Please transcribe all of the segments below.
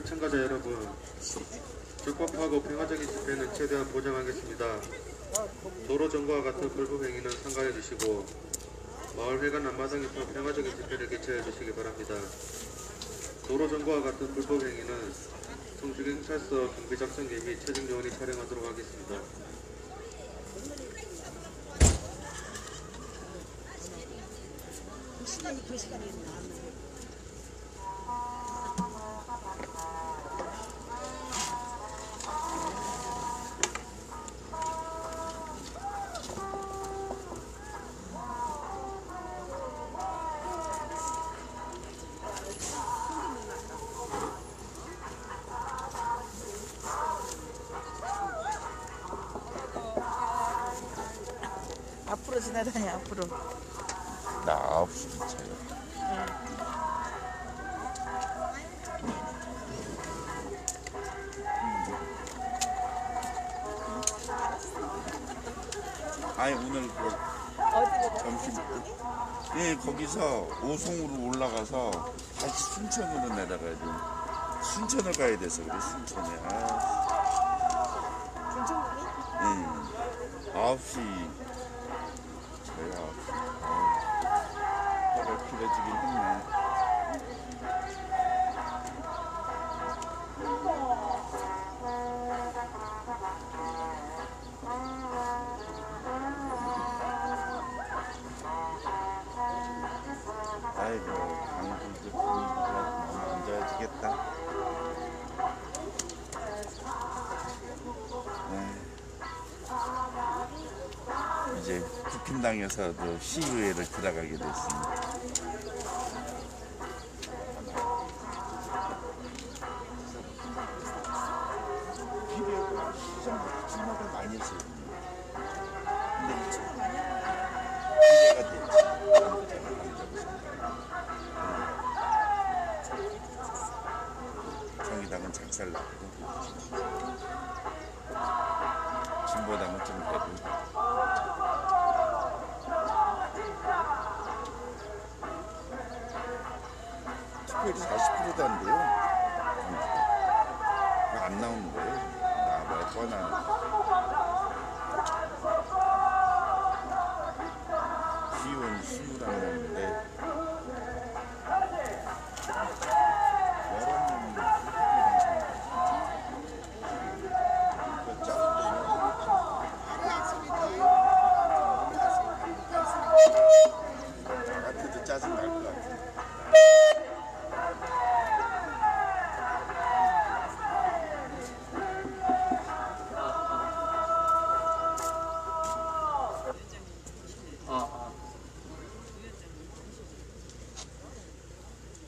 집회 참가자 여러분, 적법하고 평화적인 집회는 최대한 보장하겠습니다. 도로 점거와 같은 불법 행위는 삼가해 주시고 마을 회관 앞마당에서 평화적인 집회를 개최해 주시기 바랍니다. 도로 점거와 같은 불법 행위는 성주경찰서 경비작전기 및 최종 요원이 촬영하도록 하겠습니다. 그 시간이 나왔는데. 앞으로 지나다니 앞으로. 나 없이 차요. 아니 오늘 그 점심 예 거기서 오송으로 올라가서 다시 순천으로 내려가야 돼. 순천을 가야 돼서 그래 순천에. 괜찮니? 예 9시 저희가 9시. 해가 길어지긴 했네. 아이고 방송도 분위기가 너무 안 좋아지겠다. 이제 국힘당에서도 시의회를 들어가게 됐습니다. 비례가 시장부터 출마를 많이 했어요. 근데 비례가 됐지. 정의당은 작살났고 진보당은 좀 되고 투표율이 40%도 안 돼요. 안 나오는 거예요. 나와봐야 뻔한. 시의원이 21명인데 나한테도 짜증 날 것 같아.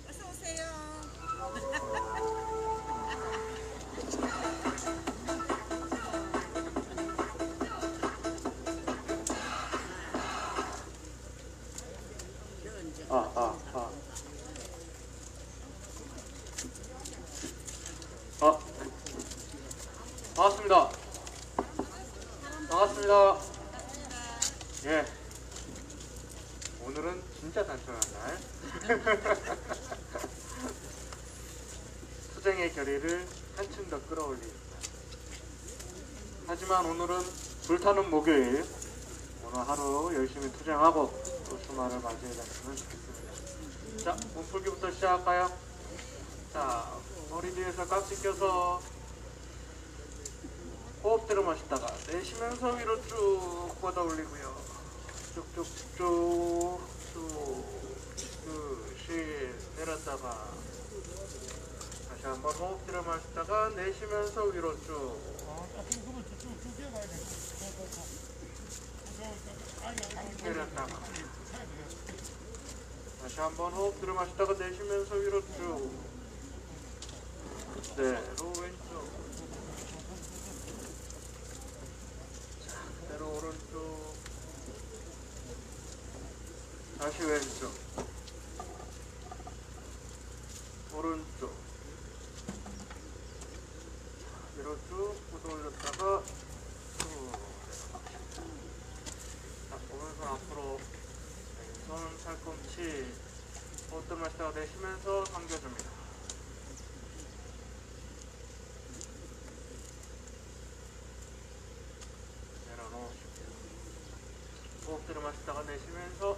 어서 오세요. 반갑습니다. 반갑습니다. 예. 오늘은 진짜 단촐한 날. 투쟁의 결의를 한층 더 끌어올립니다. 하지만 오늘은 불타는 목요일. 오늘 하루 열심히 투쟁하고 또 주말을 맞이해봤으면 좋겠습니다. 자, 몸풀기부터 시작할까요? 자, 머리 뒤에서 깍지 껴서 호흡 들어 마시다가 내쉬면서 위로 쭉 뻗어 올리고요. 쭉쭉쭉 쭉 내렸다가 다시 한번 호흡 들어 마시다가 내쉬면서 위로 쭉 내렸다가 다시 한번 호흡 들어 마시다가 내쉬면서 위로 쭉 그대로 왼쪽 그대로 오른쪽 다시 왼쪽 오른쪽 위로 쭉 뻗어올렸다가 쭉 자, 오른손 앞으로 왼손 팔꿈치 호흡 마시다가 내쉬면서 당겨줍니다. 내쉬면서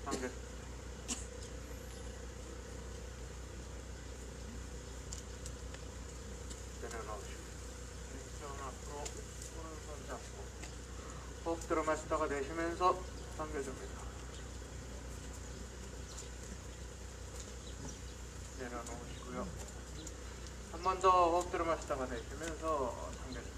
당겨. 내려놓으시고 왼손 앞으로 오른손 잡고 호흡 들어 마시다가 내쉬면서 당겨줍니다. 내려놓으시고요. 한 번 더 호흡 들어 마시다가 내쉬면서 당겨줍니다.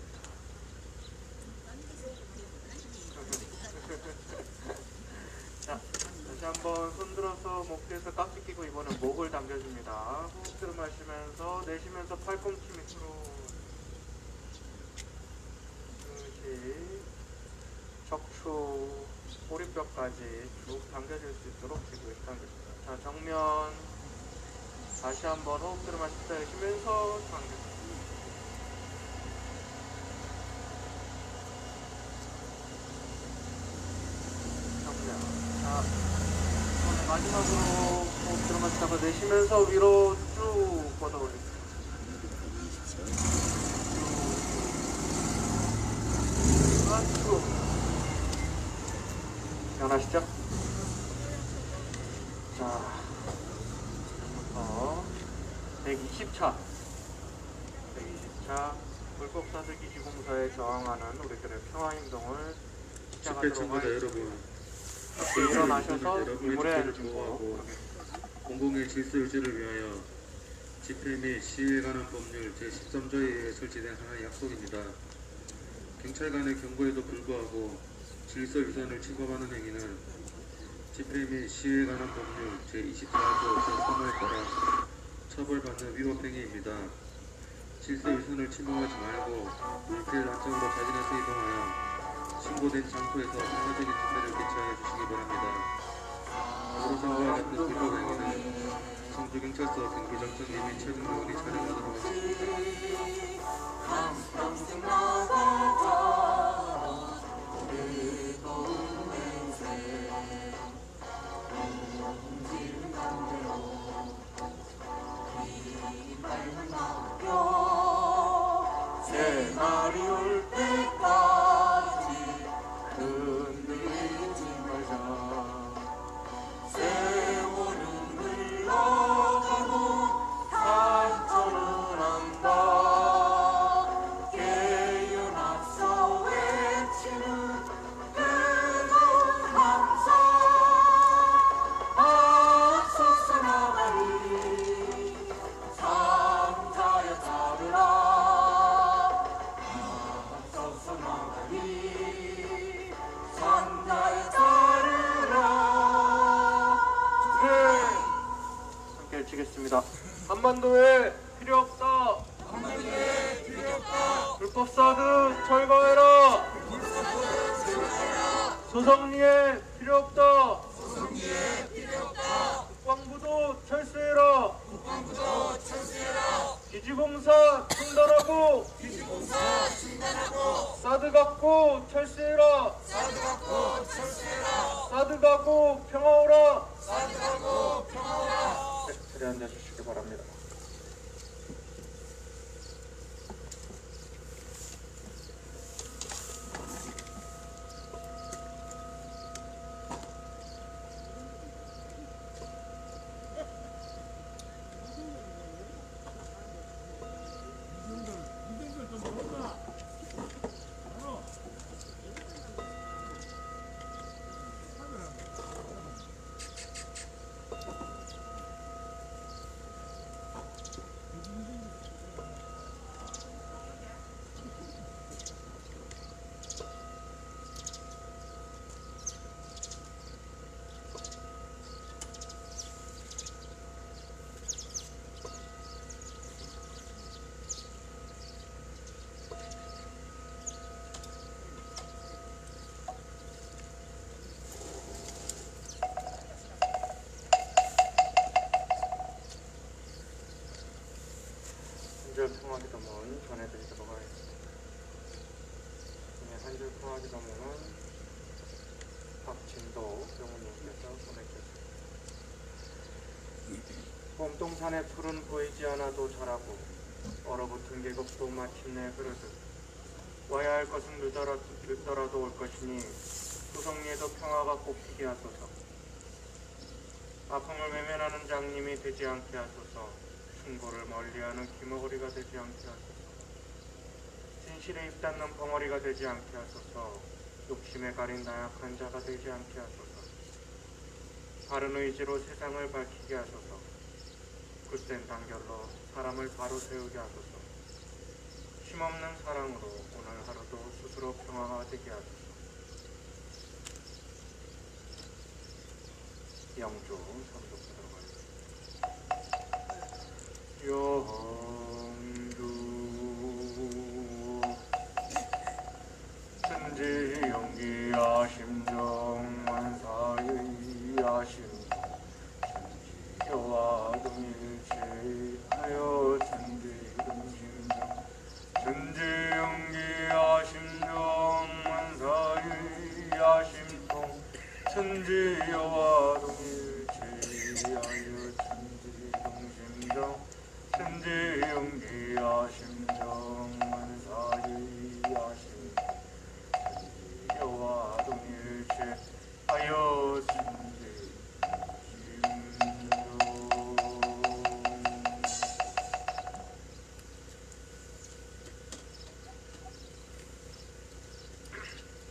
자, 다시 한번 손 들어서 목 뒤에서 깍지 끼고 이번엔 목을 당겨줍니다. 호흡 들어 마시면서 내쉬면서 팔꿈치 밑으로 숨쉬 척추 꼬리뼈까지 쭉 당겨질 수 있도록 뒤로 당겨줍니다. 자, 정면 다시 한번 호흡 들어 마시다 내쉬면서 당겨줍니다. 자, 마지막으로 호흡 들어마시다가 내쉬면서 위로 쭉 뻗어 올립니다. 쭉. 시원하시죠? 자, 지금부터 120차 불법 사슬기 지공사에 저항하는 우리들의 평화행동을 집회 시작하도록 친구다 하겠습니다. 여러분. 일어나셔서 여러분의 유물에 집회를 앉으시고 보호하고 공공의 질서 유지를 위하여 집회 및 시위에 관한 법률 제13조에 의해 설치된 하나의 약속입니다. 경찰 간의 경고에도 불구하고 질서 유산을 침범하는 행위는 집회 및 시위에 관한 법률 제24조 제3호에 따라 처벌받는 위법 행위입니다. 질서 유산을 침범하지 말고 불필 안정으로 자진해서 이동하여 신고된 장소에서 평화적인 집회를 개최하여 주시기 바랍니다. 도로정보와 같은 불법 행위는 성주경찰서 경비정청님 및 최중요원이 촬영하도록 하겠습니다. 새 날이 올 때까지 흔들리지 말자. 세월은 흘러가고 상처는 한다. 깨어나서 외치는 뜨거운 함성 앞서서 나가리 상자에 따르라. 상자에 따르라. 네. 함께 외치겠습니다. 한반도에 필요 없다. 불법 사드 철거해라. 소성리에 필요 없다. 국방부도 철수해라. 기지공사 중단하고 사드 갖고 철수해라. 사드 갖고 평화오라. 네, 자리에 앉아주시기 바랍니다. 한줄 평화기도문 전해드리도록 하겠습니다. 한줄 평화기도문은 박진도 병우님께서 보내주셨습니다. 봄동산의 풀은 보이지 않아도 자라고 얼어붙은 계곡도 마침내 흐르듯 와야 할 것은 늦더라도 올 것이니 소성리에도 평화가 꽃피게 하소서. 아픔을 외면하는 장님이 되지 않게 하소서. 충고를 멀리하는 귀머거리가 되지 않게 하소서. 진실에 입닫는 벙어리가 되지 않게 하소서. 욕심에 가린 나약한 자가 되지 않게 하소서. 바른 의지로 세상을 밝히게 하소서. 굳센 단결로 사람을 바로 세우게 하소서. 쉼없는 사랑으로 오늘 하루도 스스로 평화가 되게 하소서. 영조 삼독 들어가겠습니다. 영주 천지영기야 심정만사의 야심 여와 동일체하여 천지동심정 천지영기야 심정만사의 야심통 천지여와 동일체하여 천지동심정 천지영기야 심정만사의 야심 여와 동일체하여 천지동심정.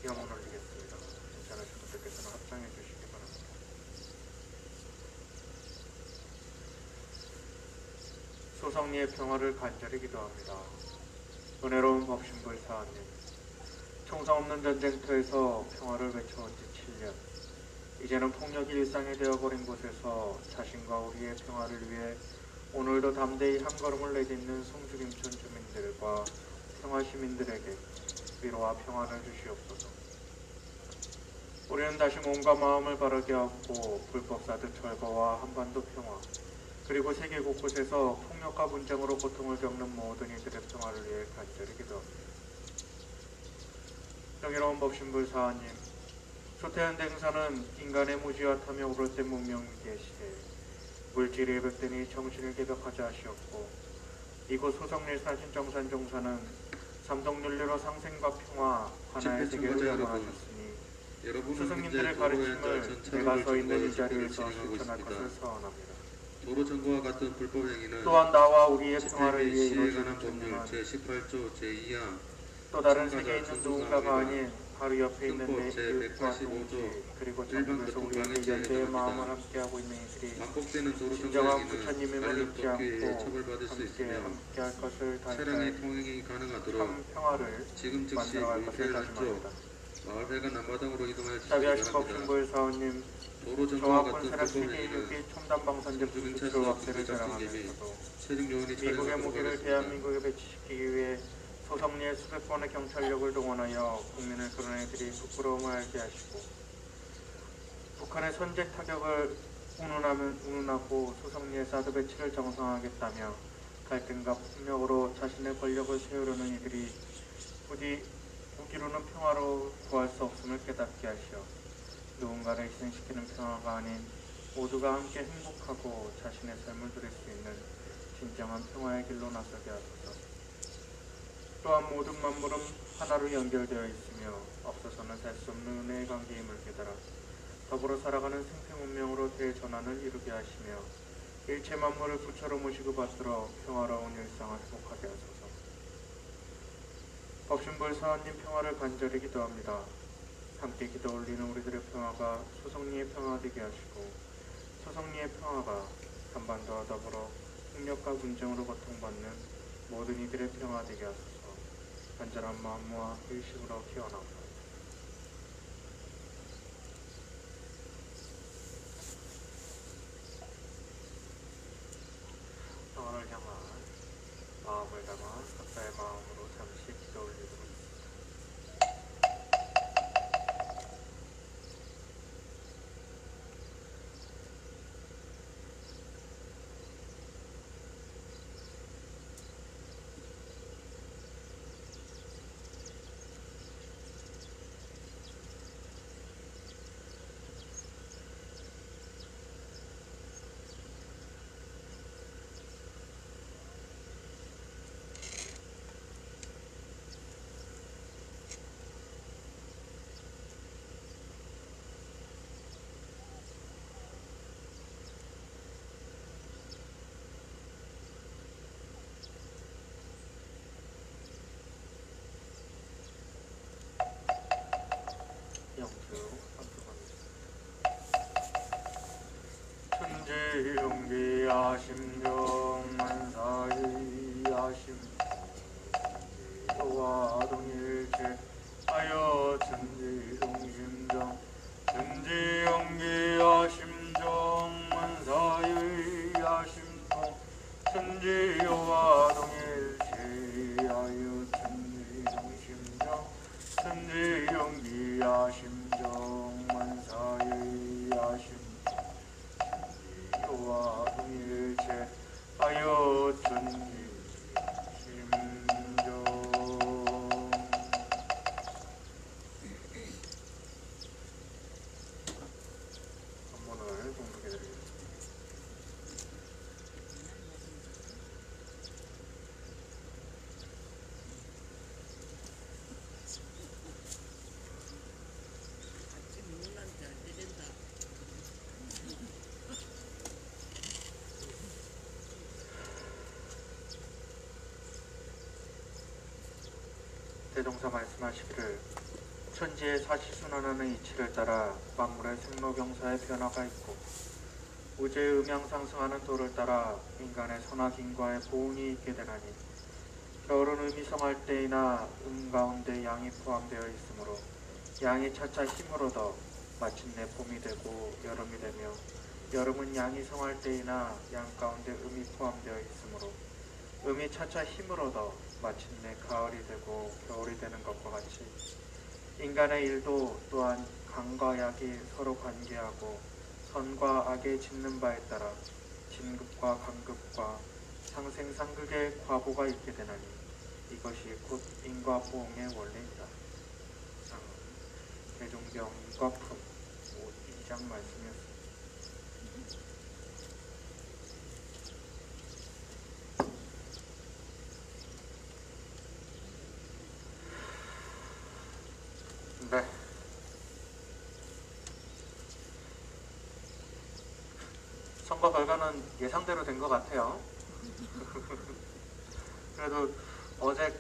영혼 올리겠습니다. 괜찮으신 분들께서는 합장해 주시기 바랍니다. 소성리의 평화를 간절히 기도합니다. 은혜로운 법신불 사하님, 총성 없는 전쟁터에서 평화를 외쳐온 지 7년, 이제는 폭력이 일상이 되어버린 곳에서 자신과 우리의 평화를 위해 오늘도 담대히 한 걸음을 내딛는 송주김천 주민들과 평화시민들에게 위로와 평안을 주시옵소서. 우리는 다시 몸과 마음을 바르게 하고 불법사드 철거와 한반도 평화, 그리고 세계 곳곳에서 폭력과 분쟁으로 고통을 겪는 모든 이들의 평화를 위해 간절히 기도합니다. 정의로운 법신불 사하님, 소태현 댕사는 인간의 무지와 탐욕으로 된 문명위기의 시대에 물질이 회복되니 정신을 개벽하지 하시었고, 이곳 소성리 사신 정산종사는 삼동윤리로 상생과 평화, 하나의 세계를 영원하셨으니 스승님들의 가르침을 내가 서 있는 이 자리에서 실천할 것을 서원합니다. 도로 정거와 같은 불법 행위는 또한 나와 우리의 평화를 위해 시에 관한 이루어지는 법률 존중은 제18조 제2항 또 다른 세계에 있는 누군가가 아닌 바로 옆에 있는 내 이웃과 제185조 동지, 그리고 일반 전국에서 우리에게 교통방해죄에 연대의 해당합니다. 마음을 함께하고 있는 이들이 반복되는 도로 정거 진정한 행위는 부처님임을 관련 잊지 법규에 않고 처벌받을 수 있으며 함께할 것을 차량의 다했다. 통행이 가능하도록 참 평화를 지금 즉시 만들어갈 것을 물회를 한쪽 다짐합니다. 마을회관 남마당으로 이동하여 주시기 자비하신 바랍니다. 법신부의 사원님, 도로 정거와 정확한 같은 세력 불법 세계 행위는 일기 첨단방산제 부수출 확대를 자랑하면서도 최종 요원이 미국의 무기를 처리하도록 대한민국에 배치시키기 위해 소성리에 수백 번의 경찰력을 동원하여 국민을 그런 애들이 부끄러움을 알게 하시고, 북한의 선제 타격을 운운하고 소성리의 사드 배치를 정상화하겠다며 갈등과 폭력으로 자신의 권력을 세우려는 이들이 부디 무기로는 평화로 구할 수 없음을 깨닫게 하시어 누군가를 희생시키는 평화가 아닌 모두가 함께 행복하고 자신의 삶을 누릴 수 있는 진정한 평화의 길로 나서게 하소서. 또한 모든 만물은 하나로 연결되어 있으며 없어서는 살 수 없는 은혜의 관계임을 깨달아 더불어 살아가는 생생운명으로 대전환을 이루게 하시며 일체 만물을 부처로 모시고 받들어 평화로운 일상을 회복하게 하소서. 법신불 사원님 평화를 간절히 기도합니다. 함께 기도 올리는 우리들의 평화가 소성리의 평화 되게 하시고, 소성리의 평화가 한반도와 더불어 폭력과 분쟁으로 고통받는 모든 이들의 평화 되게 하소서. 간절한 마음과 일심으로 기원합니다. 평화를 향한 마음을 담아 각자의 마음으로 잠시 기도 올리도록 하겠습니다. 천지여와 동일체 하여 천지동심정 천지연기야 심정 만사유야 심통 천지여와 동일체하여 천지동심정 천지연기야 심정 만사유야 심통 천지여와 동일체하여 천지심정. 한번을 공독해드리겠습니다. 대종사 말씀하시기를 천지의 사시순환하는 이치를 따라 만물의 생로병사의 변화가 있고 우주의 음양상승하는 도를 따라 인간의 선악인과의 보응이 있게 되나니 겨울은 음이 성할 때이나 가운데 양이 포함되어 있으므로 양이 차차 힘을 얻어 마침내 봄이 되고 여름이 되며 여름은 양이 성할 때이나 양 가운데 음이 포함되어 있으므로 음이 차차 힘을 얻어 마침내 가을이 되고 겨울이 되는 것과 같이 인간의 일도 또한 강과 약이 서로 관계하고 선과 악의 짓는 바에 따라 진급과 강급과 상생상극의 과보가 있게 되나니 이것이 곧 인과 보응의 원리이다. 대종경 인과품 2장 말씀이었습니다. 네. 선거 결과는 예상대로 된 것 같아요. 그래도 어제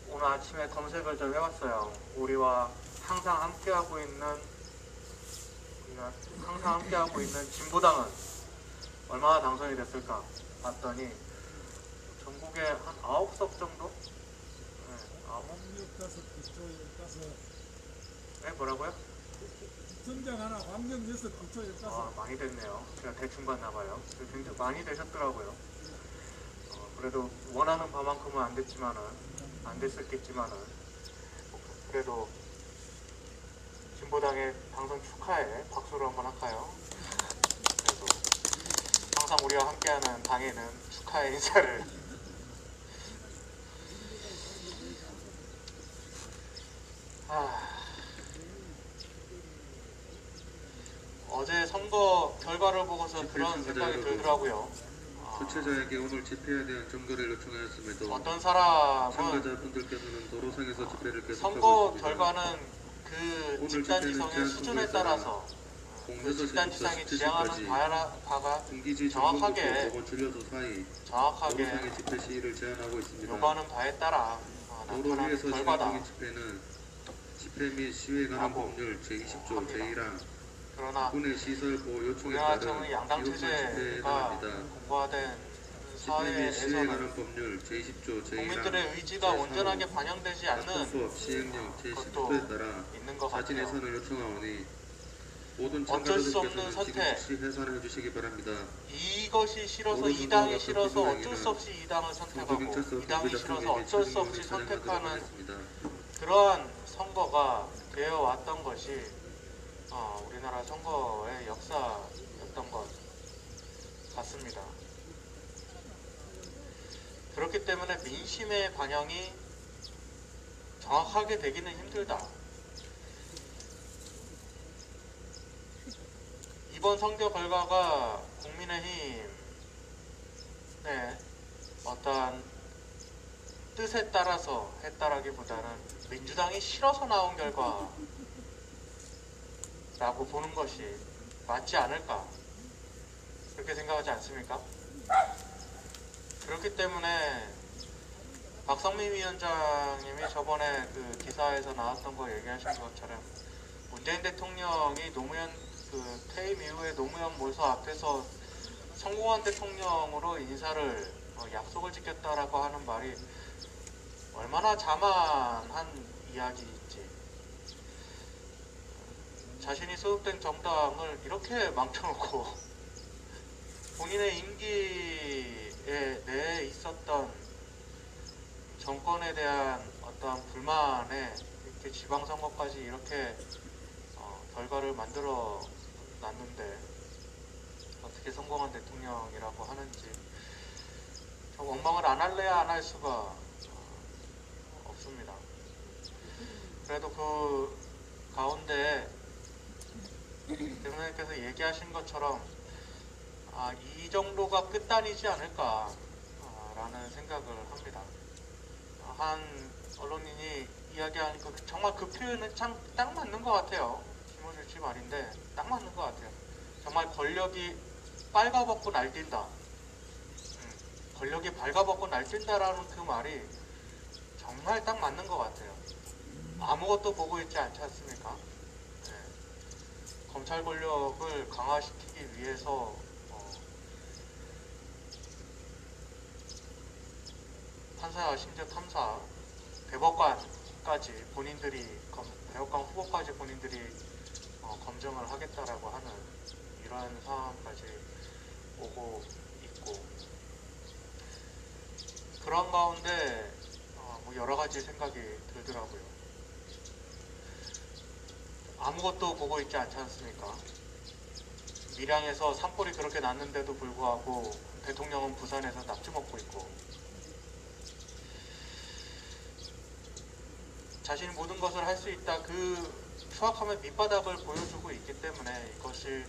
오늘 아침에 검색을 좀 해봤어요. 우리와 항상 함께하고 있는 진보당은 얼마나 당선이 됐을까 봤더니 전국에 한 9석 정도? 네, 9? 네, 뭐라고요? 선장 하나 환경에서 부처에 따서 많이 됐네요. 제가 대충 봤나봐요. 굉장히 많이 되셨더라고요. 그래도 원하는 바만큼은 안 됐었겠지만은 그래도 진보당의 당선 축하에 박수를 한번 할까요? 그래도 항상 우리와 함께하는 당에는 축하의 인사를. 어제 선거 결과를 보고서 그런 생각이 들더라고요. 주최자에게 오늘 집회에 대한 정거를 요청하였음에도 어떤 사람은 참가자분들께서는 도로상에서 집회를 계속하고 선거 있습니다. 결과는 그 집단 지성의 수준에 따라서 그 집단 지성이 지향하는 바가 분기지 정확하게 정보국도 진료소 사이 도로상의 집회 시위를 제한하고 있습니다. 요구하는 바에 따라 도로 나타나는 위에서 진행 결과다. 중인 집회는 집회 및 시위에 관한 법률 제20조 합니다. 제1항 그러나 군의 시설 보호 요청에 우리나라 따른 정의 양당 비롯한 집회에 체제가 해당합니다. 공고화된 집회 및 시위에 사회에서는 관한 법률 제20조 국민들의 제1항 의지가 온전하게 반영되지 않는 수업 시행령 것도 제10조에 따라 있는 것 자진 같아요. 해산을 요청하오니 모든 어쩔 수 없는 참가자들께서는 선택. 지금 즉시 해산해 주시기 바랍니다. 이것이 싫어서 모든 이 당이 정부가 싫어서 선거행위는 어쩔 수 없이 이 당을 선택하고 경찰서 이 당이 싫어서 어쩔 수 없이 선택하는 하겠습니다. 그러한 선거가 되어 왔던 것이 우리나라 선거의 역사였던 것 같습니다. 그렇기 때문에 민심의 반영이 정확하게 되기는 힘들다. 이번 선거 결과가 국민의힘의 어떠한 뜻에 따라서 했다라기보다는 민주당이 싫어서 나온 결과라고 보는 것이 맞지 않을까 그렇게 생각하지 않습니까? 그렇기 때문에 박성민 위원장님이 저번에 그 기사에서 나왔던 거 얘기하신 것처럼 문재인 대통령이 노무현 퇴임 이후에 노무현 몰서 앞에서 성공한 대통령으로 인사를 약속을 지켰다라고 하는 말이 얼마나 자만한 이야기인지, 자신이 소속된 정당을 이렇게 망쳐놓고 본인의 임기에 내에 있었던 정권에 대한 어떤 불만에 이렇게 지방선거까지 이렇게 결과를 만들어 놨는데 어떻게 성공한 대통령이라고 하는지, 저 원망을 안 할래야 안 할 수가 없습니다. 그래도 그 가운데 대통령께서 얘기하신 것처럼 이 정도가 끝단이지 않을까라는 생각을 합니다. 한 언론인이 이야기하니까 정말 그 표현은 참 딱 맞는 것 같아요. 김원일씨 말인데 딱 맞는 것 같아요. 정말 권력이 빨가벗고 날뛴다. 권력이 발가벗고 날뛴다라는 그 말이 정말 딱 맞는 것 같아요. 아무것도 보고 있지 않지 않습니까? 네. 검찰 권력을 강화시키기 위해서 판사, 심지어 탐사, 대법관까지 본인들이 대법관 후보까지 본인들이 검증을 하겠다라고 하는 이러한 상황까지 오고 있고, 그런 가운데 뭐 여러 가지 생각이 들더라고요. 아무것도 보고 있지 않지 않습니까? 밀양에서 산불이 그렇게 났는데도 불구하고 대통령은 부산에서 납치 먹고 있고, 자신이 모든 것을 할 수 있다, 그 수확하면 밑바닥을 보여주고 있기 때문에 이것이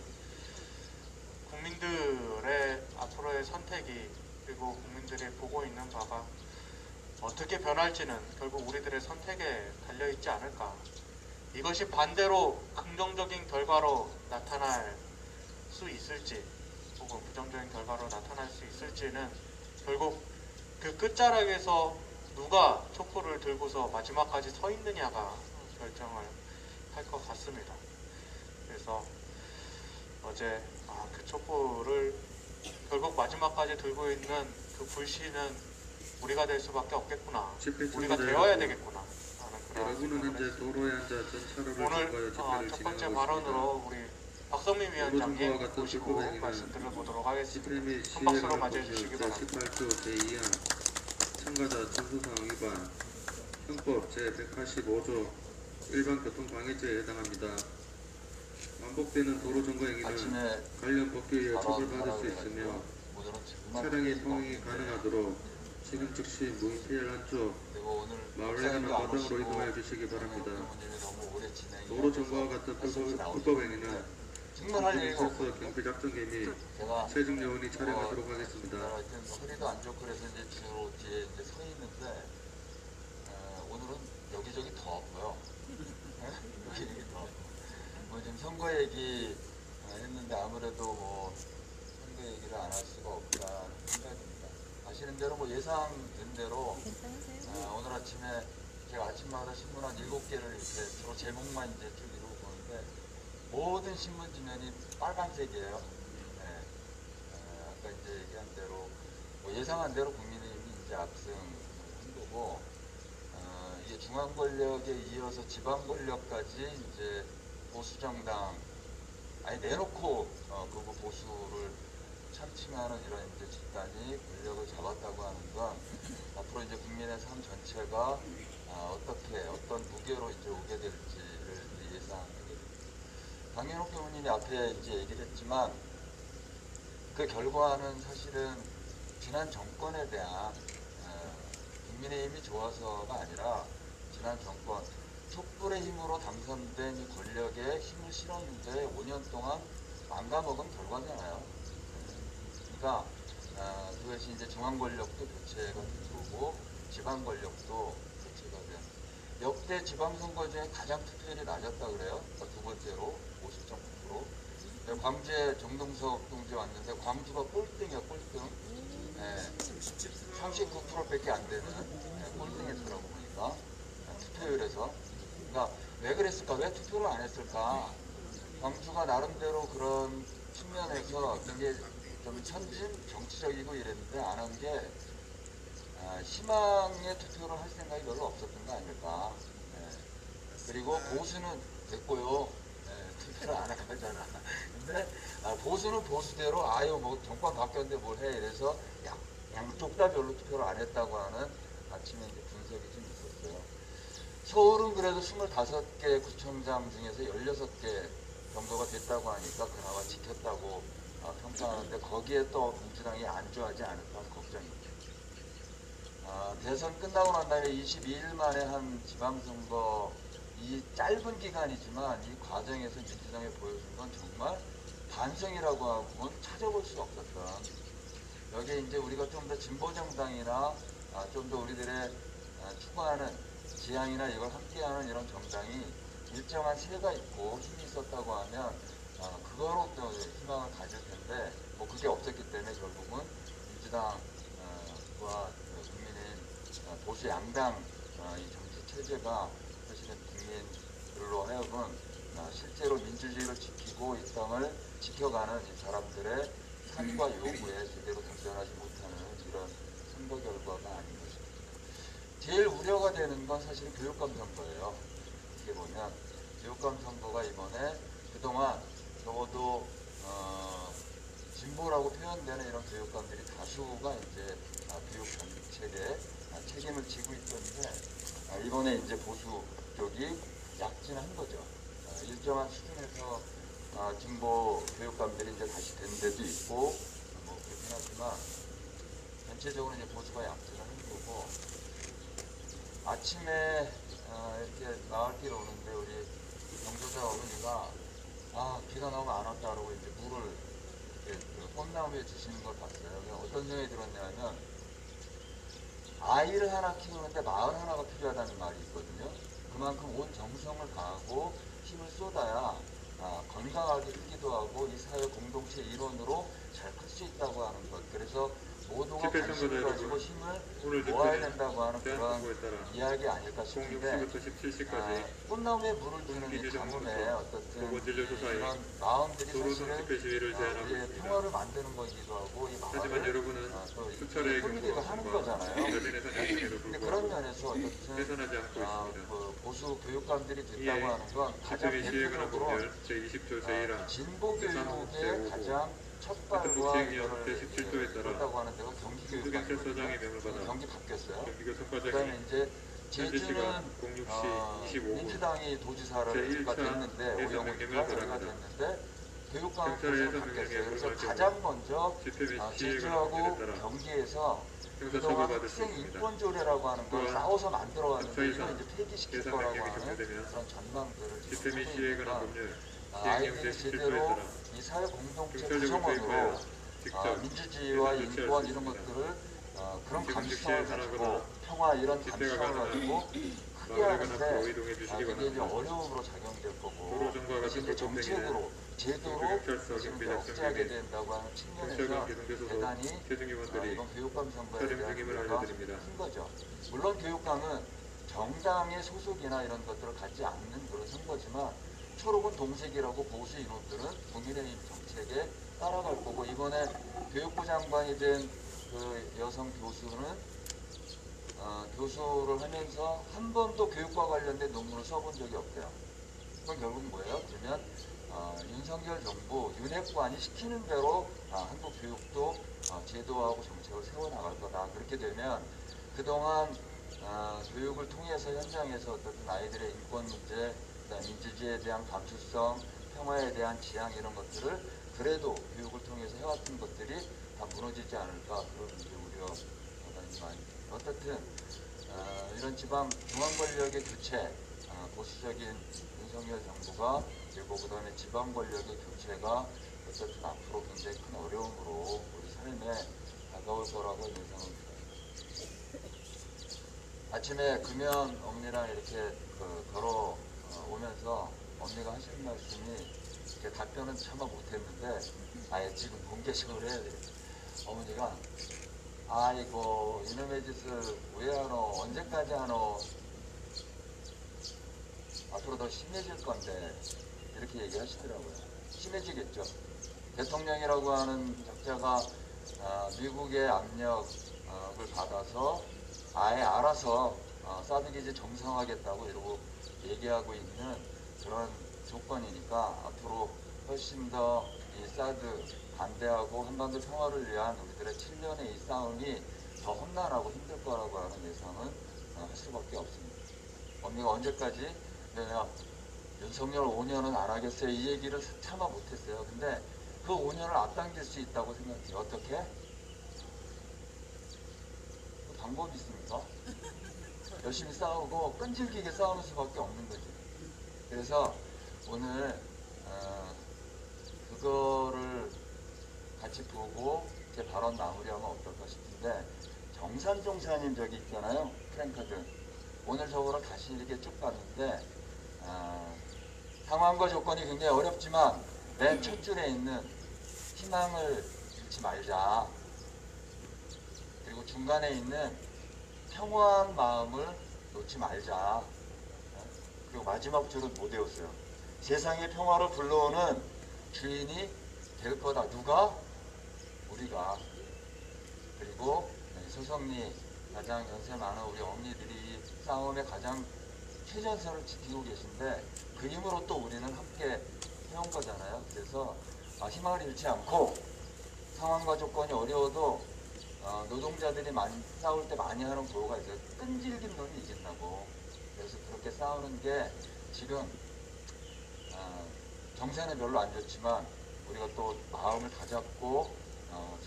국민들의 앞으로의 선택이, 그리고 국민들이 보고 있는 바가 어떻게 변할지는 결국 우리들의 선택에 달려있지 않을까. 이것이 반대로 긍정적인 결과로 나타날 수 있을지, 혹은 부정적인 결과로 나타날 수 있을지는 결국 그 끝자락에서 누가 촛불을 들고서 마지막까지 서 있느냐가 결정을 할 것 같습니다. 그래서 어제 그 촛불을 결국 마지막까지 들고 있는 그 불씨는 우리가 될 수밖에 없겠구나, 우리가 되어야 되겠구나 하는 그런 여러분은 생각을 현재 했습니다. 도로에 앉아 전차로를 오늘 통과하여 집회를 첫 번째 진행하고 발언으로 우리 박성민 위원장님 같은 모시고 불법행위는 말씀 들어보도록 집회 하겠습니다. 및 한 시위에 박수로 관한 맞이해 법률 주시기 바랍니다. 제18조 제2항 참가자 전수사항 위반, 형법 제185조 일반 교통방해죄에 해당합니다. 반복되는 도로 점거 행위는 아침에 관련 법규에 의해 발언 처벌받을 수 하라고 있으며 해가지고 오늘은 정말 차량의 크게 통행이 먹는데 가능하도록 지금 즉시 무인 피해를 한쪽 그리고 오늘 마을회관 목사님도 안 앞마당으로 오시고 이동해 주시기 바랍니다. 의원님이 너무 오래 진행이 도로 점거와 같은 불법 행위는 정말 할 얘기가 있어서 없거든요. 경비작전계 및 제가 최종 요원이 촬영하도록 하겠습니다. 하여튼 허리도 안 좋고 그래서 이제 주로 뒤에 이제 서 있는데 오늘은 여기저기 더 아파요. 여기저기 더 아파요. 뭐 지금 선거 얘기 했는데 아무래도 뭐 선거 얘기를 안 할 수가 없다는 생각이 듭니다. 아시는 대로 뭐 예상된 대로 오늘 아침에 제가 아침마다 신문 한 7개를 이렇게 주로 제목만 이제 쭉 이루고 보는데 모든 신문 지면이 빨간색이에요. 네. 아까 이제 얘기한 대로 뭐 예상한 대로 국민의힘이 이제 압승한 거고 이게 중앙 권력에 이어서 지방 권력까지 이제 보수 정당 아니 내놓고 그거 보수를 참칭하는 이런 이제 집단이 권력을 잡았다고 하는 건 앞으로 이제 국민의 삶 전체가 어떤 무게로 이제 오게 될지를 예상하게 됩니다. 강현욱 교수님이 앞에 이제 얘기를 했지만 그 결과는 사실은 지난 정권에 대한 국민의힘이 좋아서가 아니라 지난 정권 촛불의 힘으로 당선된 이 권력에 힘을 실었는데 5년 동안 망가먹은 결과잖아요. 그러니까 그것이 이제 중앙 권력도 교체가 된 거고 지방 권력도 교체가 된 역대 지방선거 중에 가장 투표율이 낮았다 그래요. 두 번째로 50.9%. 광주에 정동석 동지 왔는데 광주가 꼴등이야, 꼴등. 39%밖에 안 되는 꼴등했더라고 보니까 투표율에서. 그러니까 왜 그랬을까? 왜 투표를 안 했을까? 광주가 나름대로 그런 측면에서 굉장히 좀 천진 정치적이고 이랬는데 안 한 게 희망의 투표를 할 생각이 별로 없었던 거 아닐까. 예. 그리고 보수는 됐고요. 예, 투표를 안 하고 하잖아. 근데 보수는 보수대로 아유 뭐 정권 바뀌었는데 뭘 해 이래서 양쪽 다 별로 투표를 안 했다고 하는 아침에 이제 분석이 좀 있었어요. 서울은 그래도 25개 구청장 중에서 16개 정도가 됐다고 하니까 그나마 지켰다고 평가하는데 거기에 또 민주당이 안주하지 않을까 걱정이죠. 대선 끝나고 난 다음에 22일 만에 한 지방선거 이 짧은 기간이지만 이 과정에서 민주당이 보여준 건 정말 반성이라고 하고는 찾아볼 수 없었던 여기에 이제 우리가 좀 더 진보정당이나 좀 더 우리들의 추구하는 지향이나 이걸 함께하는 이런 정당이 일정한 세가 있고 힘이 있었다고 하면 그거로 또 희망을 가질 텐데 뭐 그게 없었기 때문에 결국은 민주당과 국민의힘 보수 양당 이 정치 체제가 사실은 국민들로 하여금 실제로 민주주의를 지키고 이 땅을 지켜가는 이 사람들의 삶과 요구에 제대로 답변하지 못하는 이런 선거 결과가 아닌 것입니다. 제일 우려가 되는 건 사실 교육감 선거예요. 어떻게 보면 교육감 선거가 이번에 그동안 적어도 진보라고 표현되는 이런 교육감들이 다수가 이제 교육 정책에 책임을 지고 있던데 이번에 이제 보수 쪽이 약진한 거죠. 일정한 수준에서 진보 교육감들이 이제 다시 된 데도 있고 뭐 그렇긴 하지만 전체적으로 이제 보수가 약진을 한 거고 아침에 이렇게 마을길 오는데 우리 경조사 어머니가 비가 너무 안 왔다 그러고 이제 물을 이렇게 꽃나무에 주시는 걸 봤어요. 어떤 생각이 들었냐면 아이를 하나 키우는데 마을 하나가 필요하다는 말이 있거든요. 그만큼 온 정성을 다하고 힘을 쏟아야 건강하게 크기도 하고 이 사회 공동체 일원으로 잘 클 수 있다고 하는 것. 그래서 모두가 관심을 가지고 힘을 모아야 된다고 하는 그런 이야기 아닐까 싶은데 꽃나무에 물을 주는 이 가뭄에 어떻든 이런 마음들이 사실은 우리의 평화를 만드는 거기도 하고 이 마음을 또 소리가 하는 거잖아요. 근데 그런 면에서 어쨌든 그 보수 교육감들이 됐다고 하는 건 가장 대표적으로 진보 교육의 가장 첫 발과 이거를 했다고 하는 데가 경기교육감이거든요. 경기 바뀌었어요. 그 다음에 이제 제주는 민주당이 도지사가 됐는데 오영훈이가 됐는데 교육감 도지사가 바뀌었어요. 그래서 가장 먼저 제주하고 경기에서 그동안 학생 인권조례라고 하는 걸 싸워서 만들어왔는데 이걸 이제 폐기시킬 거라고 하는 그런 전망들을 지금 하고 있으니까 아이들이 제대로 이 사회 공동체 구성원으로 민주주의와 인권 이런 것들을 그런 감수성을 가지고 평화 이런 감수성을 가지고 크게 하는데 이게 이제 어려움으로 작용될 거고 그것이 이제 정책으로 제도로 지금 억제하게 된다고 하는 측면에서 대단히 이번 교육감 선거에 대한 우려가 큰 거죠. 물론 교육감은 정당의 소속이나 이런 것들을 갖지 않는 그런 선거지만 초록은 동색이라고 보수 인원들은 국민의힘 정책에 따라갈 거고 이번에 교육부 장관이 된 그 여성 교수는 교수를 하면서 한 번도 교육과 관련된 논문을 써본 적이 없대요. 그건 결국 뭐예요? 그러면 윤석열 정부 윤핵관이 시키는 대로 한국 교육도 제도하고 정책을 세워나갈 거다. 그렇게 되면 그동안 교육을 통해서 현장에서 어떤 아이들의 인권 문제, 민주주의에 대한 감수성, 평화에 대한 지향 이런 것들을 그래도 교육을 통해서 해왔던 것들이 다 무너지지 않을까 그런 이제 우려가 많이. 어떻든 이런 지방 중앙 권력의 교체, 보수적인 윤석열 정부가 그리고 그다음에 지방 권력의 교체가 어쨌든 앞으로 굉장히 큰 어려움으로 우리 삶에 다가올 거라고 예상합니다. 아침에 금연 어머니랑 이렇게 걸어 오면서 언니가 하시는 말씀이 이렇게 답변은 차마 못했는데 아예 지금 공개적으로 해야 돼요. 어머니가 아이고 이놈의 짓을 왜 하노 언제까지 하노 앞으로 더 심해질 건데 이렇게 얘기하시더라고요. 심해지겠죠. 대통령이라고 하는 적자가 미국의 압력 받아서 아예 알아서 사드기지 정상화하겠다고 이러고 얘기하고 있는 그런 조건이니까 앞으로 훨씬 더 이 사드 반대하고 한반도 평화를 위한 우리들의 7년의 이 싸움이 더 험난하고 힘들 거라고 하는 예상은 할 수밖에 없습니다. 언니가 언제까지 내가 윤석열 5년은 안 하겠어요 이 얘기를 차마 못했어요. 근데 그 5년을 앞당길 수 있다고 생각해요. 어떻게? 그 방법이 있습니까? 열심히 싸우고 끈질기게 싸우는 수밖에 없는 거죠. 그래서 오늘 그거를 같이 보고 제 발언 마무리하면 어떨까 싶은데, 정산종사님 저기 있잖아요, 프랭카드. 오늘 저거를 다시 이렇게 쭉 봤는데 상황과 조건이 굉장히 어렵지만 맨 첫 줄에 있는 희망을 잃지 말자, 그리고 중간에 있는 평화한 마음을 놓지 말자, 그리고 마지막 줄은 못 외웠어요. 세상의 평화를 불러오는 주인이 될 거다. 누가? 우리가. 그리고 소성리 가장 연세 많은 우리 어머니들이 이 싸움에 가장 최전선을 지키고 계신데 그 힘으로 또 우리는 함께 해온 거잖아요. 그래서 희망을 잃지 않고 상황과 조건이 어려워도 노동자들이 싸울 때 많이 하는 구호가 있어요. 끈질긴 놈이 이긴다고. 그래서 그렇게 싸우는 게 지금 정세는 별로 안 좋지만 우리가 또 마음을 다잡고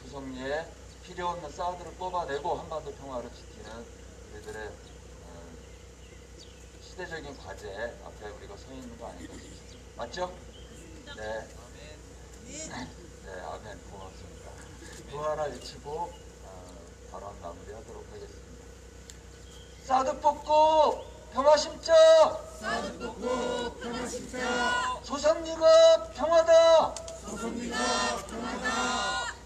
소성리에 필요 없는 사드를 뽑아내고 한반도 평화를 지키는 우리들의 시대적인 과제 앞에 우리가 서 있는 거 아닌가 싶습니다. 맞죠? 네. 네, 아멘. 고맙습니다. 또 하나 외치고 발언 마무리하도록 하겠습니다. 사드 뽑고 평화 심자. 사드 뽑고 평화 심자. 소성리가 평화다. 소성리가 평화다.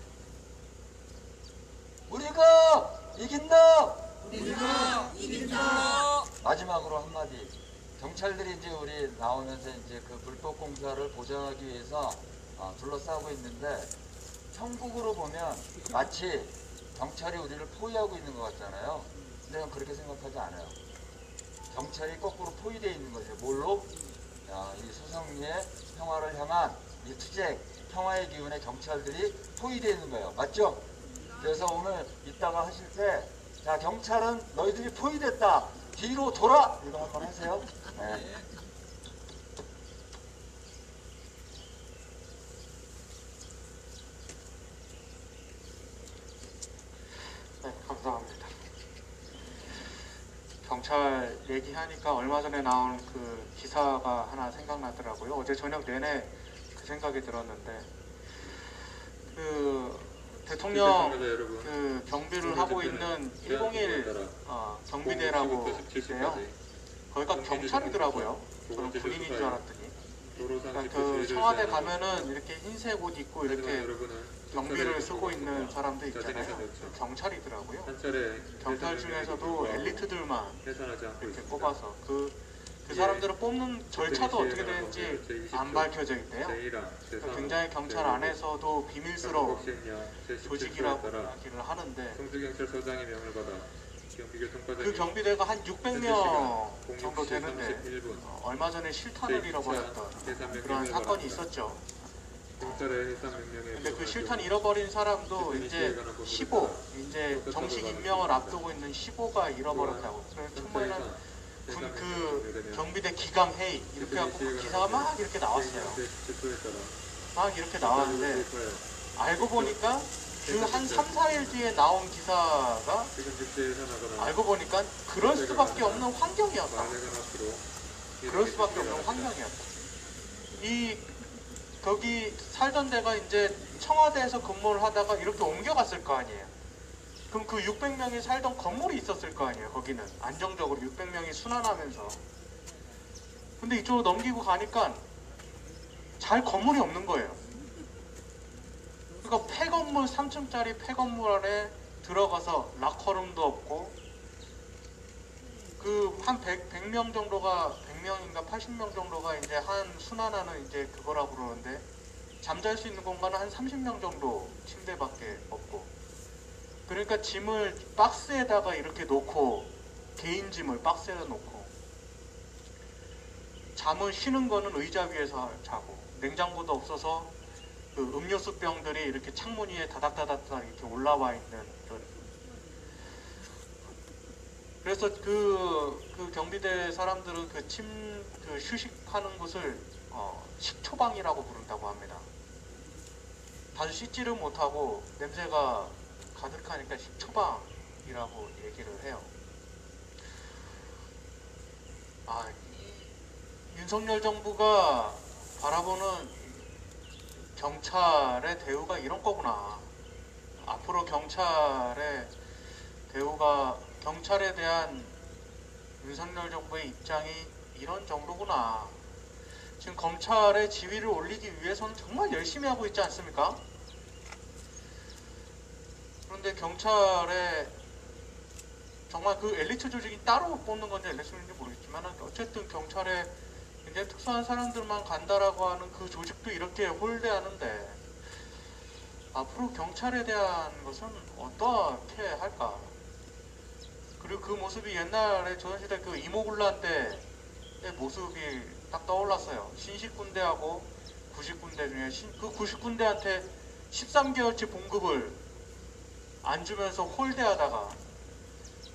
우리가 이긴다. 우리가 이긴다. 마지막으로 한마디. 경찰들이 이제 우리 나오면서 이제 그 불법 공사를 보장하기 위해서 둘러싸고 있는데, 천국으로 보면 마치 경찰이 우리를 포위하고 있는 것 같잖아요. 근데 저는 그렇게 생각하지 않아요. 경찰이 거꾸로 포위되어 있는 거죠. 뭘로? 이 소성리의 평화를 향한 이 투쟁, 평화의 기운에 경찰들이 포위되어 있는 거예요. 맞죠? 그래서 오늘 이따가 하실 때, 자, 경찰은 너희들이 포위됐다. 뒤로 돌아! 이거 한번 하세요. 네. 네, 감사합니다. 경찰 얘기하니까 얼마 전에 나온 그 기사가 하나 생각나더라고요. 어제 저녁 내내 그 생각이 들었는데, 그 대통령 그 경비를 하고 있는 101 경비대라고 있어요. 거기가 경찰이더라고요. 저는 군인인 줄 알았더니. 그러니까 그 청와대 가면은 이렇게 흰색 옷 입고 이렇게 경비를 쓰고 있는 사람들 있잖아요. 경찰이더라고요. 경찰 중에서도 엘리트들만 이렇게 뽑아서 그 사람들을 뽑는 절차도 어떻게 되는지 안 밝혀져 있대요. 그러니까 굉장히 경찰 안에서도 비밀스러운 조직이라고 이야기를 하는데, 그 경비대가 한 600명 정도 되는데 얼마 전에 실탄을 잃어버렸던 그런 사건이 있었죠. 근데 그 실탄 잃어버린 사람도 이제 15, 이제 정식 임명을 앞두고 있는 15가 잃어버렸다고. 그래서 처음에는 그 경비대 기강회의 이렇게 하고 그 기사가 막 이렇게 나왔어요. 막 이렇게 나왔는데 알고 보니까 그 한 3, 4일 뒤에 나온 기사가 알고 보니까 그럴 수밖에 없는 환경이었다. 그럴 수밖에 없는 환경이었다. 거기 살던 데가 이제 청와대에서 근무를 하다가 이렇게 옮겨갔을 거 아니에요. 그럼 그 600명이 살던 건물이 있었을 거 아니에요. 거기는 안정적으로 600명이 순환하면서. 근데 이쪽으로 넘기고 가니까 잘 건물이 없는 거예요. 그러니까 폐건물, 3층짜리 폐건물 안에 들어가서 락커룸도 없고, 그 한 100명 정도가, 100명인가 80명 정도가 이제 한 순환하는 이제 그거라고 그러는데, 잠잘 수 있는 공간은 한 30명 정도 침대밖에 없고, 그러니까 짐을 박스에다가 이렇게 놓고, 개인 짐을 박스에다 놓고, 잠을 쉬는 거는 의자 위에서 자고, 냉장고도 없어서 그 음료수 병들이 이렇게 창문 위에 다닥다닥 이렇게 올라와 있는 그런. 그래서 그 경비대 사람들은 그 휴식하는 곳을 식초방이라고 부른다고 합니다. 다시 씻지를 못하고 냄새가 가득하니까 식초방이라고 얘기를 해요. 윤석열 정부가 바라보는 경찰의 대우가 이런 거구나. 앞으로 경찰의 대우가, 경찰에 대한 윤석열 정부의 입장이 이런 정도구나. 지금 검찰의 지위를 올리기 위해서는 정말 열심히 하고 있지 않습니까? 그런데 경찰에 정말 그 엘리트 조직이 따로 뽑는 건지 엘리트 조직인지 모르겠지만 어쨌든 경찰에 굉장히 특수한 사람들만 간다라고 하는 그 조직도 이렇게 홀대하는데 앞으로 경찰에 대한 것은 어떻게 할까? 그리고 그 모습이 옛날에 조선시대 그 이모군란 때의 모습이 딱 떠올랐어요. 신식군대하고 구식군대 중에 그 구식군대한테 13개월치 봉급을 안 주면서 홀대하다가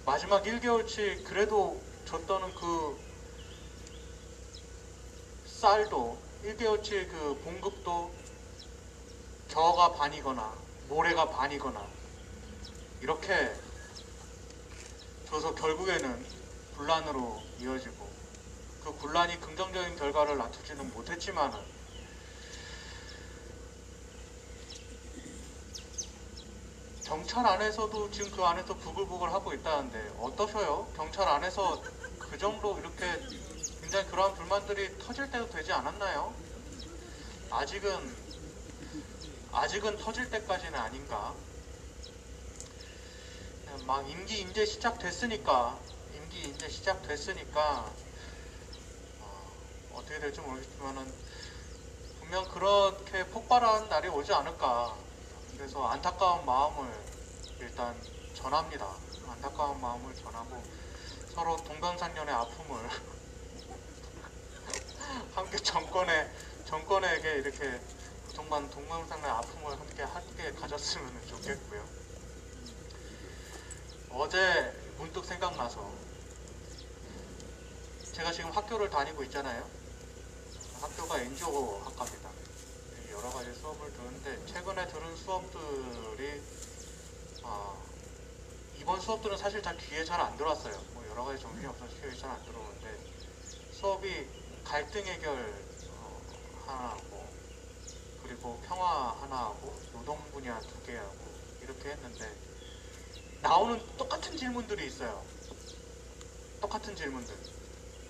마지막 1개월치 그래도 줬다는 그 쌀도 1개월치 그 봉급도 겨가 반이거나 모래가 반이거나 이렇게 줘서 결국에는 군란으로 이어지고 그 군란이 긍정적인 결과를 낳지는 못했지만은 경찰 안에서도 지금 그 안에서 부글부글 하고 있다는데 어떠셔요? 경찰 안에서 그 정도 이렇게 굉장히 그러한 불만들이 터질 때도 되지 않았나요? 아직은 터질 때까지는 아닌가? 막 임기 이제 시작됐으니까 어떻게 될지 모르겠지만은 분명 그렇게 폭발하는 날이 오지 않을까. 그래서 안타까운 마음을 일단 전합니다. 안타까운 마음을 전하고 서로 동병상련의 아픔을 함께 정권에게 이렇게 정말 동병상련의 아픔을 함께 가졌으면 좋겠고요. 어제 문득 생각나서 제가 지금 학교를 다니고 있잖아요. 학교가 NGO 학과입니다. 여러 가지 수업을 듣는데 최근에 들은 수업들이 이번 수업들은 사실 다 귀에 잘 안 들어왔어요. 뭐 여러 가지 정신이 없어서 귀에 잘 안 들어오는데 수업이 갈등 해결 하나 하고 그리고 평화 하나 하고 노동 분야 2개 하고 이렇게 했는데 나오는 똑같은 질문들이 있어요. 똑같은 질문들.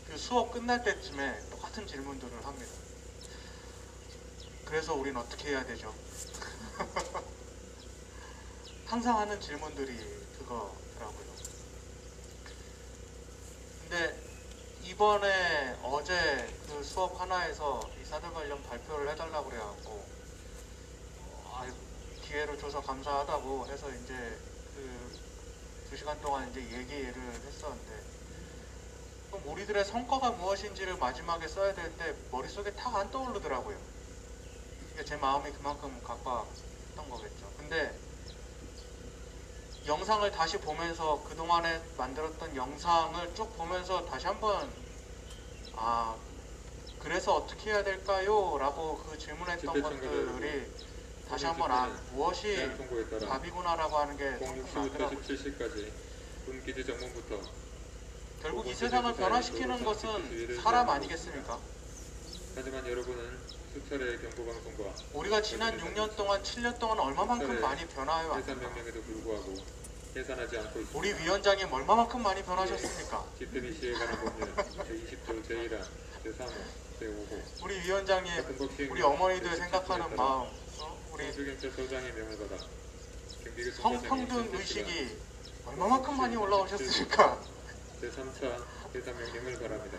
그 수업 끝날 때쯤에 똑같은 질문들을 합니다. 그래서 우린 어떻게 해야 되죠? 항상 하는 질문들이 그거더라고요. 근데 이번에 어제 그 수업 하나에서 이사들 관련 발표를 해달라고 그래갖고 기회를 줘서 감사하다고 해서 이제 그 2시간 동안 이제 얘기를 했었는데 그럼 우리들의 성과가 무엇인지를 마지막에 써야 될 때 머릿속에 탁 안 떠오르더라고요. 제 마음이 그만큼 가빠했던 거겠죠. 근데 영상을 다시 보면서 그동안에 만들었던 영상을 쭉 보면서 다시 한번 그래서 어떻게 해야 될까요? 라고 그 질문했던 것들이 다시 한번 무엇이 답이구나 라고 하는 게 06시부터 17시까지 군 기지 정문부터 결국 이 세상을 변화시키는 것은 사람 아니겠습니까? 하지만 여러분은 수차례의 경고방송과 우리가 지난 6년 동안 7년 동안 얼마만큼 많이 변화해왔습니까? 해산 명령에도 불구하고 해산하지 않고 있습니다. 우리 위원장님 얼마만큼 많이 변하셨습니까? 집회 및 시에 관한 법률 제20조 제1항 제3호 제5호 우리 위원장님 우리 어머니들 생각하는 마음 우리 경찰서장의 명을 받아 성평등 의식이 얼마만큼 많이 올라오셨습니까? 제3차 해산 명령을 바랍니다.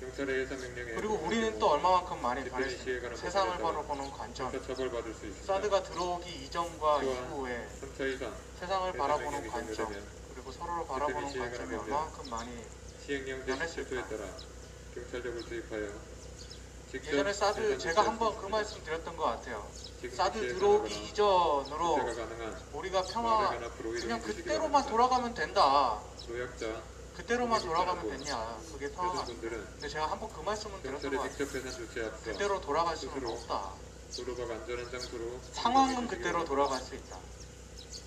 경찰의 예산 명령에 그리고 우리는 또 얼마만큼 많이 특별히 변했습니까? 시해가는 세상을 범죄에 따라 바라보는 관점, 형사 처벌받을 수 있습니다. 사드가 들어오기 이전과 또한 이후에 3차 이상 세상을 예산 바라보는 명령이 관점, 종료되면 그리고 서로를 바라보는 시행하는 관점이 범죄, 얼마만큼 많이 시행령 변했을까? 제10조에 따라 경찰력을 투입하여 직접 예전에 사드 예산 제가 조치할 한번 수 그 있습니다. 말씀 드렸던 것 같아요. 지금 사드 시행하거나 들어오기 이전으로 구제가 가능한 우리가 평화 마을회관 앞으로 그냥 이동해 주시기 그때로만 바랍니다. 돌아가면 된다. 노약자, 그때로만 돌아가면 국민들하고 됐냐? 그게 평화가. 여성분들은 근데 제가 한번 그 말씀을 드렸던 것 경찰의 같아요. 직접 예산 조치에 앞서 그때로 돌아갈 수는 스스로 없다. 도로가 안전한 장소로 상황은 이동해 주시기 그때로 바랍니다. 돌아갈 수 있다.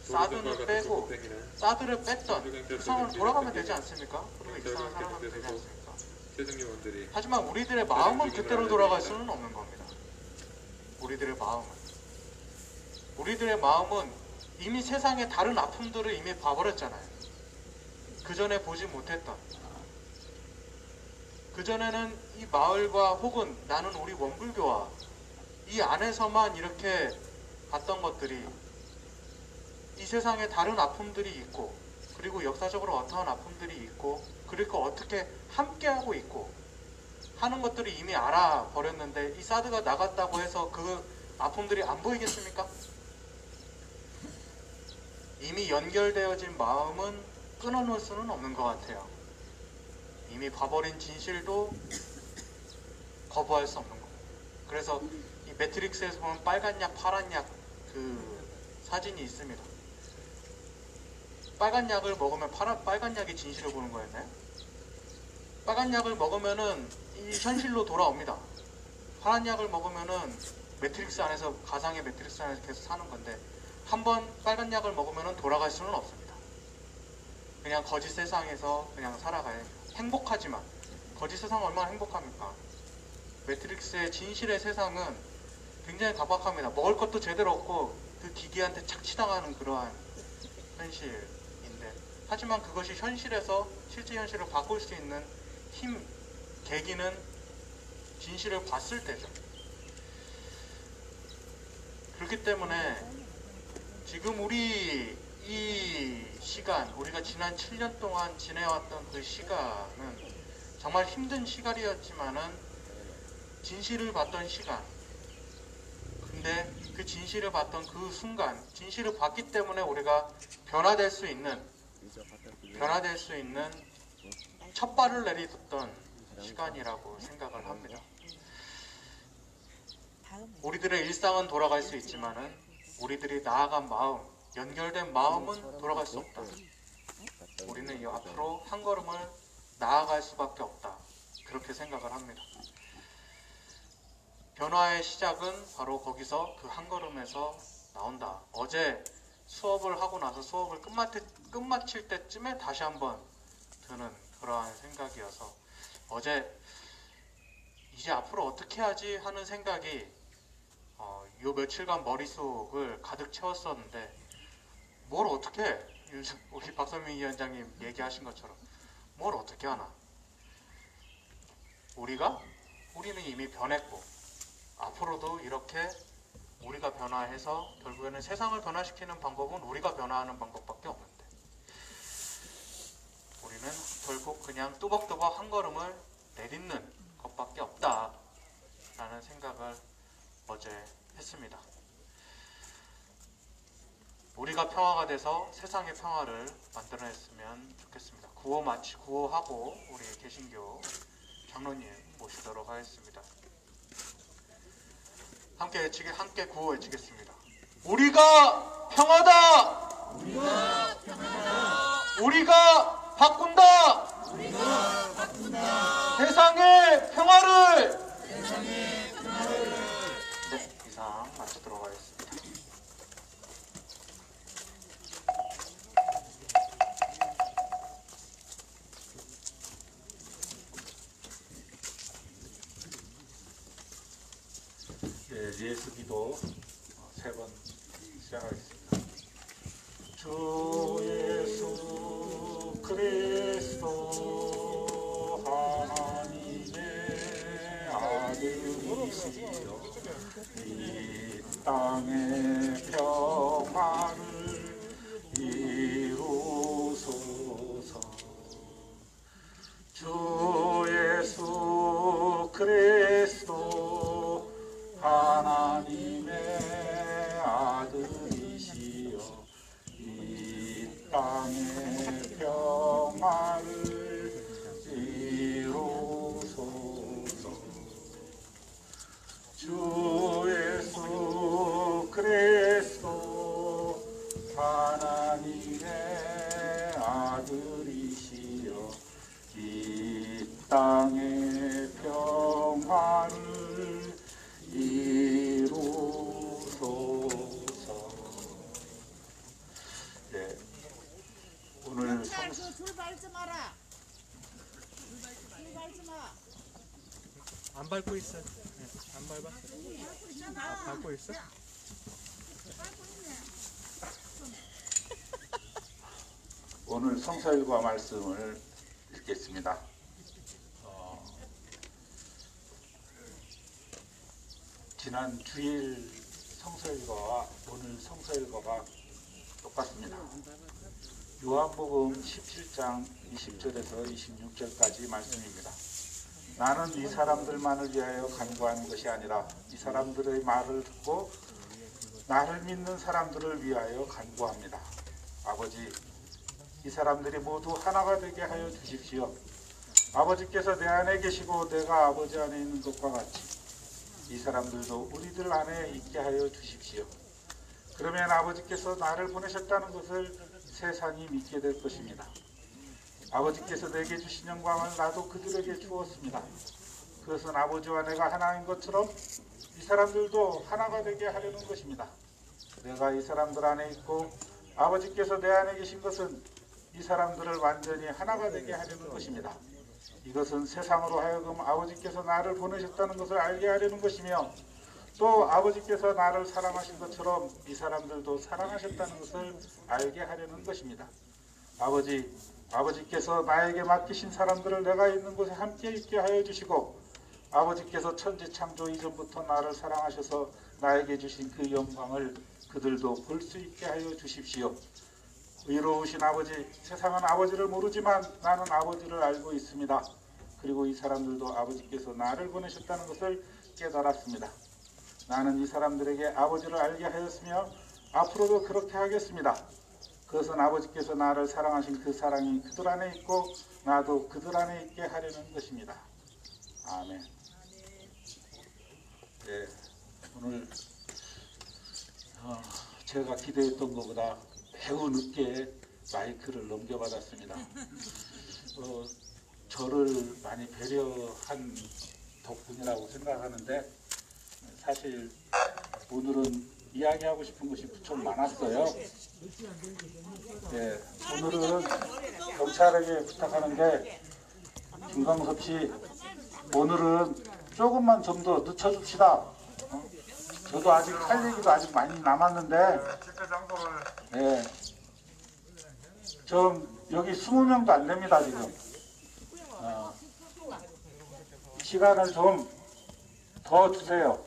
도로정과 사드를 같은 빼고 불법행위는 사드를 뺐던 그 상황을 돌아가면 되지 않습니까? 그리고 이 상황을 경찰과 살아가면 되지 계속해서 않습니까? 재정 요원들이 하지만 우리들의 마음은 그때로 돌아갈 수는 없는 겁니다. 우리들의 마음은 이미 세상의 다른 아픔들을 이미 봐버렸잖아요. 그 전에 보지 못했던, 그 전에는 이 마을과 혹은 나는 우리 원불교와 이 안에서만 이렇게 봤던 것들이 이 세상에 다른 아픔들이 있고, 그리고 역사적으로 어떠한 아픔들이 있고, 그리고 어떻게 함께하고 있고 하는 것들을 이미 알아버렸는데, 이 사드가 나갔다고 해서 그 아픔들이 안 보이겠습니까? 이미 연결되어진 마음은 끊어놓을 수는 없는 것 같아요. 이미 봐버린 진실도 거부할 수 없는 겁니다. 그래서 이 매트릭스에서 보면 빨간 약, 파란 약 그 사진이 있습니다. 빨간 약을 먹으면 빨간 약이 진실을 보는 거였나요? 빨간 약을 먹으면은 이 현실로 돌아옵니다. 파란 약을 먹으면은 매트릭스 안에서, 가상의 매트릭스 안에서 계속 사는 건데, 한번 빨간 약을 먹으면은 돌아갈 수는 없습니다. 그냥 거짓 세상에서 그냥 살아가야 해요. 행복하지만 거짓 세상은 얼마나 행복합니까? 매트릭스의 진실의 세상은 굉장히 각박합니다. 먹을 것도 제대로 없고 그 기계한테 착취당하는 그러한 현실인데, 하지만 그것이 현실에서 실제 현실을 바꿀 수 있는 힘, 계기는 진실을 봤을 때죠. 그렇기 때문에 지금 우리 이 시간, 우리가 지난 7년 동안 지내왔던 그 시간은 정말 힘든 시간이었지만은 진실을 봤던 시간. 근데 그 진실을 봤던 그 순간, 진실을 봤기 때문에 우리가 변화될 수 있는 첫 발을 내딛었던 시간이라고 생각을 합니다. 우리들의 일상은 돌아갈 수 있지만은 우리들이 나아간 마음, 연결된 마음은 돌아갈 수 없다. 우리는 이 앞으로 한 걸음을 나아갈 수밖에 없다. 그렇게 생각을 합니다. 변화의 시작은 바로 거기서, 그 한 걸음에서 나온다. 어제 수업을 하고 나서 수업을 끝마칠 때쯤에 다시 한번 드는 그러한 생각이어서, 어제 이제 앞으로 어떻게 하지 하는 생각이 요 며칠간 머릿속을 가득 채웠었는데, 뭘 어떻게 해? 우리 박선민 위원장님 얘기하신 것처럼 뭘 어떻게 하나? 우리는 이미 변했고 앞으로도 이렇게 우리가 변화해서 결국에는 세상을 변화시키는 방법은 우리가 변화하는 방법밖에 없는데, 우리는 결국 그냥 뚜벅뚜벅 한 걸음을 내딛는 것밖에 없다라는 생각을 어제 했습니다. 우리가 평화가 돼서 세상의 평화를 만들어냈으면 좋겠습니다. 구호하고 우리 개신교 장로님 모시도록 하겠습니다. 함께 구호 외치겠습니다. 우리가 평화다! 우리가 바꾼다! 세상의 평화를! 네, 이상 마치도록 하겠습니다. 예수 기도 3번 시작하겠습니다. 주 예수 그리스도 하나님의 아들이시여, 이 땅의 평화를 이루소서. 주 예수 이시여 이 땅의 평화를 이루소서. 네, 오늘 줄 밟지 마라. 줄 밟지 마. 안 밟고 있어. 네, 안 밟았어. 밟고 있어? 오늘 성서일과 말씀을 읽겠습니다. 지난 주일 성서일과와 오늘 성서일과가 똑같습니다. 요한복음 17장 20절에서 26절까지 말씀입니다. 나는 이 사람들만을 위하여 간구하는 것이 아니라 이 사람들의 말을 듣고 나를 믿는 사람들을 위하여 간구합니다. 아버지, 이 사람들이 모두 하나가 되게 하여 주십시오. 아버지께서 내 안에 계시고 내가 아버지 안에 있는 것과 같이 이 사람들도 우리들 안에 있게 하여 주십시오. 그러면 아버지께서 나를 보내셨다는 것을 세상이 믿게 될 것입니다. 아버지께서 내게 주신 영광을 나도 그들에게 주었습니다. 그것은 아버지와 내가 하나인 것처럼 이 사람들도 하나가 되게 하려는 것입니다. 내가 이 사람들 안에 있고 아버지께서 내 안에 계신 것은 이 사람들을 완전히 하나가 되게 하려는 것입니다. 이것은 세상으로 하여금 아버지께서 나를 보내셨다는 것을 알게 하려는 것이며 또 아버지께서 나를 사랑하신 것처럼 이 사람들도 사랑하셨다는 것을 알게 하려는 것입니다. 아버지께서 나에게 맡기신 사람들을 내가 있는 곳에 함께 있게 하여 주시고 아버지께서 천지 창조 이전부터 나를 사랑하셔서 나에게 주신 그 영광을 그들도 볼 수 있게 하여 주십시오. 의로우신 아버지, 세상은 아버지를 모르지만 나는 아버지를 알고 있습니다. 그리고 이 사람들도 아버지께서 나를 보내셨다는 것을 깨달았습니다. 나는 이 사람들에게 아버지를 알게 하였으며 앞으로도 그렇게 하겠습니다. 그것은 아버지께서 나를 사랑하신 그 사랑이 그들 안에 있고 나도 그들 안에 있게 하려는 것입니다. 아멘. 네, 오늘 제가 기대했던 것보다 매우 늦게 마이크를 넘겨받았습니다. 저를 많이 배려한 덕분이라고 생각하는데 사실 오늘은 이야기하고 싶은 것이 무척 많았어요. 네, 오늘은 경찰에게 부탁하는데 김광섭 씨, 오늘은 조금만 좀 더 늦춰줍시다. 저도 아직 할 얘기도 아직 많이 남았는데, 네, 좀 여기 20명도 안 됩니다 지금. 시간을 좀 더 주세요.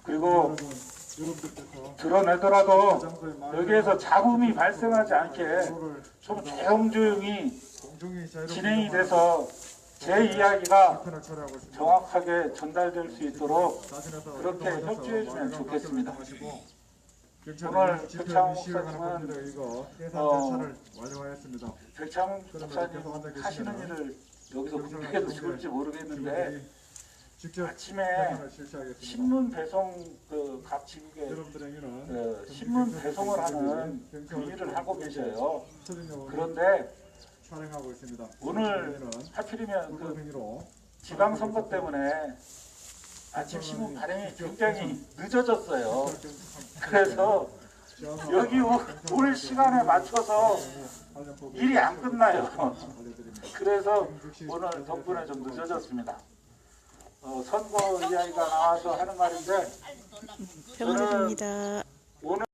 그리고 드러내더라도 여기에서 잡음이 발생하지 않게 좀 조용조용히 진행이 돼서 제 이야기가 정확하게 전달될 수 있도록 그렇게 협조해 주면 좋겠습니다. 오늘 백창훈 목사님은 백창훈 목사님 하시는 일을 여기서 공개해도 좋을지 모르겠는데 아침에 신문 배송 각 지국에 신문 배송을 하는 그 일을 하고 계셔요. 그런데 오늘 하필이면 그 지방선거 때문에 아침 신문 발행이 굉장히 늦어졌어요. 그래서 여기 올 시간에 맞춰서 일이 안 끝나요. 그래서 오늘 덕분에 좀 늦어졌습니다. 선거 이야기가 나와서 하는 말인데 병들입니다. 오늘